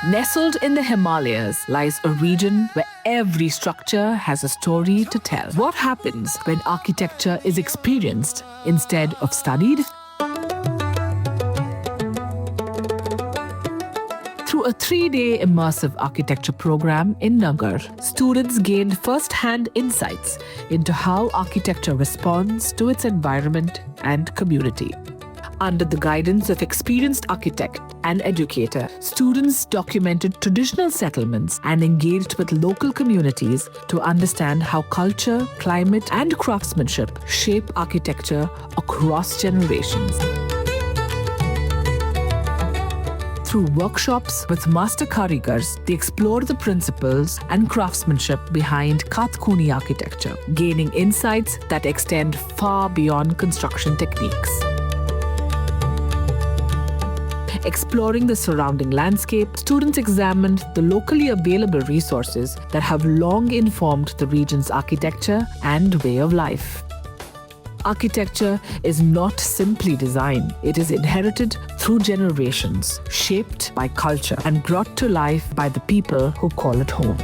Nestled in the Himalayas lies a region where every structure has a story to tell. What happens when architecture is experienced instead of studied? Through a 3-day immersive architecture program in Naggar, students gained first-hand insights into how architecture responds to its environment and community. Under the guidance of experienced architect and educator, students documented traditional settlements and engaged with local communities to understand how culture, climate, and craftsmanship shape architecture across generations. Through workshops with master Karigars, they explored the principles and craftsmanship behind Kath Kuni architecture, gaining insights that extend far beyond construction techniques. Exploring the surrounding landscape, students examined the locally available resources that have long informed the region's architecture and way of life. Architecture is not simply design. It is inherited through generations, shaped by culture, and brought to life by the people who call it home.